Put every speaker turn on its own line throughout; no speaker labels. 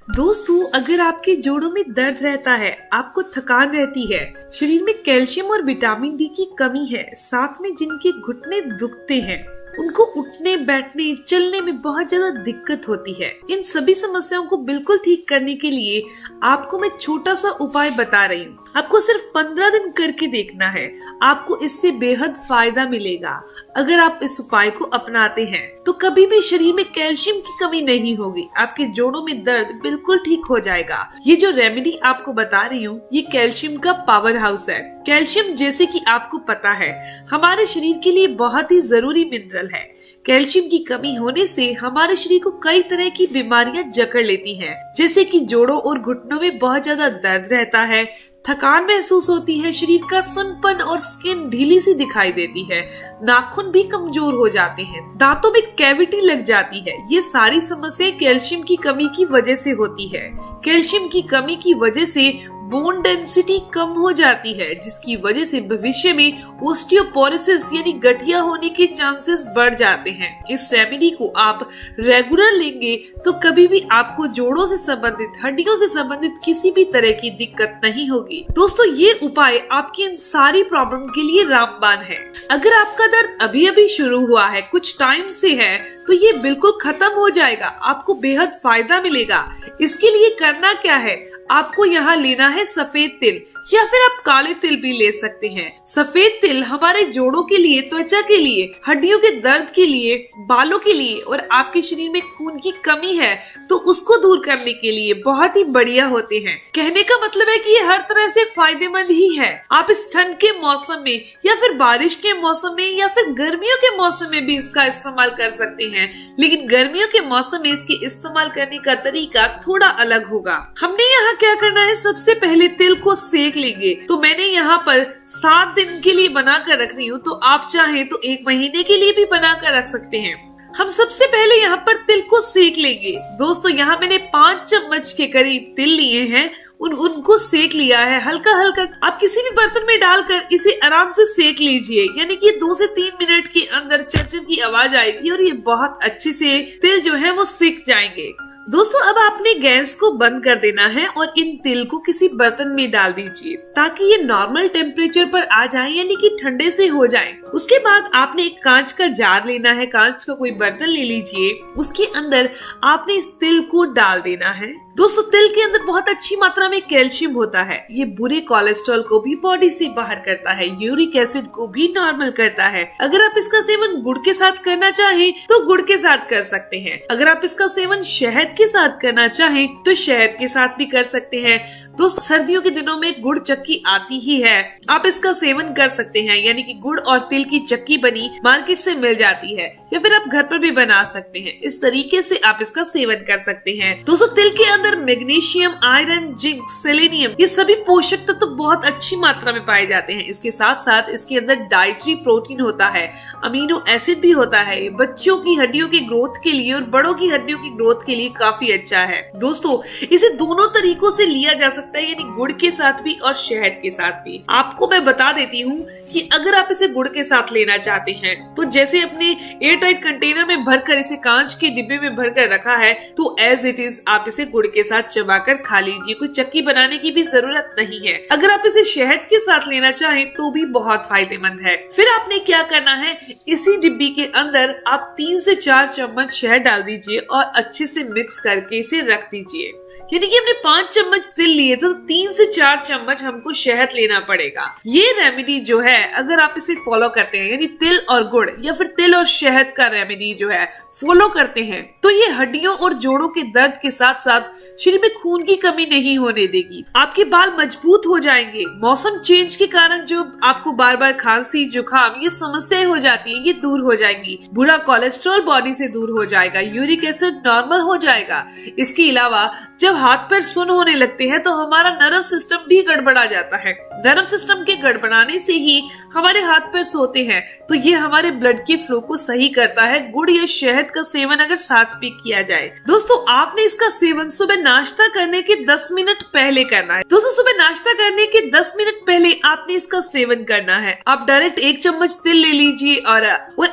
दोस्तों, अगर आपके जोड़ों में दर्द रहता है, आपको थकान रहती है, शरीर में कैल्शियम और विटामिन डी की कमी है, साथ में जिनके घुटने दुखते हैं, उनको उठने बैठने चलने में बहुत ज्यादा दिक्कत होती है, इन सभी समस्याओं को बिल्कुल ठीक करने के लिए आपको मैं छोटा सा उपाय बता रही हूँ। आपको सिर्फ 15 दिन करके देखना है, आपको इससे बेहद फायदा मिलेगा। अगर आप इस उपाय को अपनाते हैं तो कभी भी शरीर में कैल्शियम की कमी नहीं होगी, आपके जोड़ों में दर्द बिल्कुल ठीक हो जाएगा। ये जो रेमेडी आपको बता रही हूँ, ये कैल्शियम का पावर हाउस है। कैल्शियम, जैसे कि आपको पता है, हमारे शरीर के लिए बहुत ही जरूरी मिनरल है। कैल्शियम की कमी होने से हमारे शरीर को कई तरह की बीमारियां जकड़ लेती हैं, जैसे कि जोड़ों और घुटनों में बहुत ज्यादा दर्द रहता है, थकान महसूस होती है, शरीर का सुनपन और स्किन ढीली सी दिखाई देती है, नाखून भी कमजोर हो जाते हैं, दांतों में कैविटी लग जाती है। ये सारी समस्याएं कैल्शियम की कमी की वजह से होती है। कैल्शियम की कमी की वजह से बोन डेंसिटी कम हो जाती है, जिसकी वजह से भविष्य में ओस्टियोपोरोसिस यानी गठिया होने के चांसेस बढ़ जाते हैं। इस रेमेडी को आप रेगुलर लेंगे तो कभी भी आपको जोड़ों से संबंधित, हड्डियों से संबंधित किसी भी तरह की दिक्कत नहीं होगी। दोस्तों, ये उपाय आपकी इन सारी प्रॉब्लम के लिए रामबाण है। अगर आपका दर्द अभी अभी शुरू हुआ है, कुछ टाइम से है, तो ये बिल्कुल खत्म हो जाएगा, आपको बेहद फायदा मिलेगा। इसके लिए करना क्या है, आपको यहाँ लेना है सफेद तिल, या फिर आप काले तिल भी ले सकते हैं। सफेद तिल हमारे जोड़ों के लिए, त्वचा के लिए, हड्डियों के दर्द के लिए, बालों के लिए और आपके शरीर में खून की कमी है तो उसको दूर करने के लिए बहुत ही बढ़िया होते हैं। कहने का मतलब है कि ये हर तरह से फायदेमंद ही है। आप इस ठंड के मौसम में या फिर बारिश के मौसम में या फिर गर्मियों के मौसम में भी इसका इस्तेमाल कर सकते हैं, लेकिन गर्मियों के मौसम में इसके इस्तेमाल करने का तरीका थोड़ा अलग होगा। हमने यहाँ क्या करना है, सबसे पहले तिल को सेक लेंगे। तो मैंने यहाँ पर 7 दिन के लिए बना कर रख रही हूँ, तो आप चाहें तो 1 महीने के लिए भी बना कर रख सकते हैं। हम सबसे पहले यहाँ पर तिल को सेक लेंगे। दोस्तों, यहाँ मैंने 5 चम्मच के करीब तिल लिए हैं, उनको सेक लिया है हल्का हल्का। आप किसी भी बर्तन में डालकर इसे आराम से सेक लीजिए, यानी कि 2 से 3 मिनट के अंदर चरचर की आवाज आएगी और ये बहुत अच्छे से तिल जो है वो सेक जाएंगे। दोस्तों, अब आपने गैस को बंद कर देना है और इन तिल को किसी बर्तन में डाल दीजिए ताकि ये नॉर्मल टेम्परेचर पर आ जाए, यानी कि ठंडे से हो जाए। उसके बाद आपने एक कांच का जार लेना है, कांच का कोई बर्तन ले लीजिए, उसके अंदर आपने इस तिल को डाल देना है। दोस्तों, तिल के अंदर बहुत अच्छी मात्रा में कैल्शियम होता है, ये बुरे कोलेस्ट्रॉल को भी बॉडी से बाहर करता है, यूरिक एसिड को भी नॉर्मल करता है। अगर आप इसका सेवन गुड़ के साथ करना चाहें तो गुड़ के साथ कर सकते हैं। अगर आप इसका सेवन शहद के साथ करना चाहें तो शहद के साथ भी कर सकते हैं। दोस्तों, सर्दियों के दिनों में गुड़ चक्की आती ही है, आप इसका सेवन कर सकते हैं, यानी कि गुड़ और तिल की चक्की बनी मार्केट से मिल जाती है, या फिर आप घर पर भी बना सकते हैं। इस तरीके से आप इसका सेवन कर सकते हैं। दोस्तों, तिल के अंदर मैग्नीशियम, आयरन, जिंक, सेलेनियम, ये सभी पोषक तत्व तो बहुत अच्छी मात्रा में पाए जाते हैं। इसके साथ साथ इसके अंदर डाइटरी प्रोटीन होता है, अमीनो एसिड भी होता है। बच्चों की हड्डियों की ग्रोथ के लिए और बड़ों की हड्डियों की ग्रोथ के लिए काफी अच्छा है। दोस्तों, इसे दोनों तरीकों से लिया जा सकता है, यानी गुड़ के साथ भी और शहद के साथ भी। आपको मैं बता देती हूँ कि अगर आप इसे गुड़ के साथ लेना चाहते हैं तो जैसे अपने एयर टाइट कंटेनर में भरकर, इसे कांच के डिब्बे में भरकर रखा है, तो एज इट इज आप इसे गुड़ के साथ चबाकर खा लीजिए, कोई चक्की बनाने की भी जरूरत नहीं है। अगर आप इसे शहद के साथ लेना चाहें तो भी बहुत फायदेमंद है। फिर आपने क्या करना है, इसी डिब्बी के अंदर आप 3 से 4 चम्मच शहद डाल दीजिए और अच्छे से मिक्स करके इसे रख दीजिए। यानी कि हमने 5 चम्मच तिल लिए तो 3 से 4 चम्मच हमको शहद लेना पड़ेगा। ये रेमेडी जो है, अगर आप इसे फॉलो करते हैं, यानी तिल और गुड़ या फिर तिल और शहद का रेमेडी जो है फॉलो करते हैं, तो ये हड्डियों और जोड़ों के दर्द के साथ साथ शरीर में खून की कमी नहीं होने देगी। आपके बाल मजबूत हो जाएंगे। मौसम चेंज के कारण जो आपको बार बार खांसी, जुकाम, ये समस्याएं हो जाती है, ये दूर हो जाएंगी। बुरा कोलेस्ट्रॉल बॉडी से दूर हो जाएगा, यूरिक एसिड नॉर्मल हो जाएगा। इसके अलावा जब हाथ पैर सुन्न होने लगते हैं तो हमारा नर्व सिस्टम भी गड़बड़ा जाता है। नर्व सिस्टम के गड़बड़ाने से ही हमारे हाथ पैर सोते हैं, तो ये हमारे ब्लड के फ्लो को सही करता है। गुड़ या शहद का सेवन अगर साथ में किया जाए। दोस्तों, आपने इसका सेवन सुबह सुबह नाश्ता करने के 10 मिनट पहले करना है। दोस्तों सुबह नाश्ता करने के 10 मिनट पहले आपने इसका सेवन करना है। आप डायरेक्ट 1 चम्मच तिल ले लीजिए और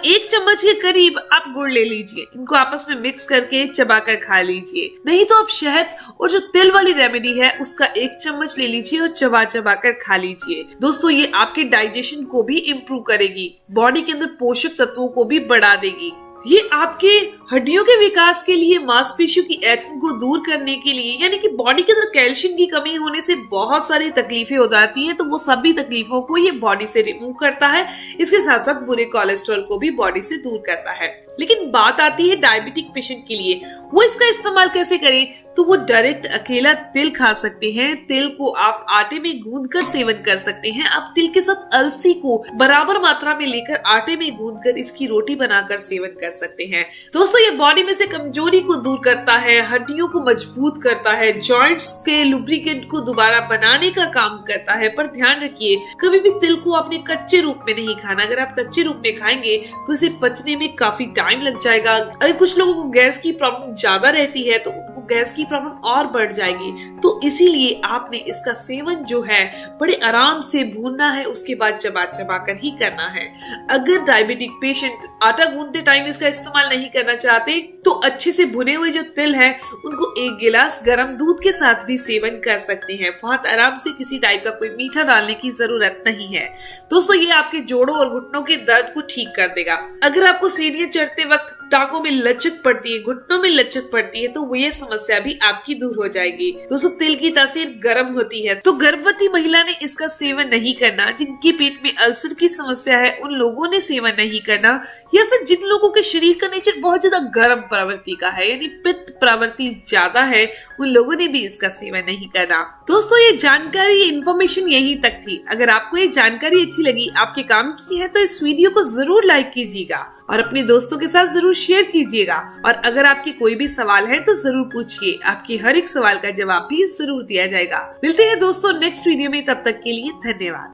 1 चम्मच के करीब आप गुड़ ले लीजिए। इनको आपस में मिक्स करके चबाकर खा लीजिए। नहीं तो आप शहद और जो तिल वाली रेमेडी है उसका 1 चम्मच ले लीजिए और चबा चबा कर खा लीजिए। दोस्तों ये आपके डाइजेशन को भी इम्प्रूव करेगी, बॉडी के अंदर पोषक तत्वों को भी बढ़ा देगी। ये आपके हड्डियों के विकास के लिए, मांसपेशियों की ऐंठन को दूर करने के लिए, यानी कि बॉडी के अंदर कैल्शियम की कमी होने से बहुत सारी तकलीफें हो जाती हैं, तो वो सभी तकलीफों को ये बॉडी से रिमूव करता है। इसके साथ साथ बुरे कोलेस्ट्रॉल को भी बॉडी से दूर करता है। लेकिन बात आती है डायबिटिक पेशेंट के लिए, वो इसका इस्तेमाल कैसे करें? तो वो डायरेक्ट अकेला तिल खा सकते हैं। तिल को आप आटे में गूंदकर सेवन कर सकते हैं। आप तिल के साथ अलसी को बराबर मात्रा में लेकर आटे में गूंदकर इसकी रोटी बनाकर सेवन कर सकते हैं। दोस्तों ये बॉडी में से कमजोरी को दूर करता है, हड्डियों को मजबूत करता है, जॉइंट्स के लुब्रिकेंट को दोबारा बनाने का काम करता है। पर ध्यान रखिए, कभी भी तिल को आपने कच्चे रूप में नहीं खाना। अगर आप कच्चे रूप में खाएंगे तो इसे पचने में काफी टाइम लग जाएगा। अगर कुछ लोगों को गैस की प्रॉब्लम ज्यादा रहती है तो उनको गैस की प्रॉब्लम और बढ़ जाएगी। तो इसीलिए आपने इसका सेवन जो है बड़े आराम से भूनना है, उसके बाद चबा चबा कर ही करना है। अगर डायबिटिक पेशेंट आटा गूंदते टाइम इसका इस्तेमाल नहीं करना चाहते तो अच्छे से भुने हुए जो तिल है उनको 1 गिलास गर्म दूध के साथ भी सेवन कर सकते हैं। बहुत आराम से, किसी टाइप का कोई मीठा डालने की जरूरत नहीं है। दोस्तों ये आपके जोड़ों और घुटनों के दर्द को ठीक कर देगा। अगर आपको सीढ़ियां चढ़ते वक्त टांगों में लचक पड़ती है, घुटनों में लचक पड़ती है, तो वो ये समस्या भी आपकी दूर हो जाएगी। दोस्तों तिल की तासीर गर्म होती है, तो गर्भवती महिला ने इसका सेवन नहीं करना। जिनके पेट में अल्सर की समस्या है उन लोगों ने सेवन नहीं करना, या फिर जिन लोगों के शरीर का नेचर बहुत ज्यादा गर्म प्रवृत्ति का है, यानी पित्त प्रवृत्ति ज्यादा है, उन लोगों ने भी इसका सेवन नहीं करना। दोस्तों ये जानकारी, ये इन्फॉर्मेशन यहीं तक थी। अगर आपको ये जानकारी अच्छी लगी, आपके काम की है, तो इस वीडियो को जरूर लाइक कीजिएगा और अपने दोस्तों के साथ जरूर शेयर कीजिएगा। और अगर आपके कोई भी सवाल है तो जरूर पूछिए, आपके हर एक सवाल का जवाब भी जरूर दिया जाएगा। मिलते हैं दोस्तों नेक्स्ट वीडियो में, तब तक के लिए धन्यवाद।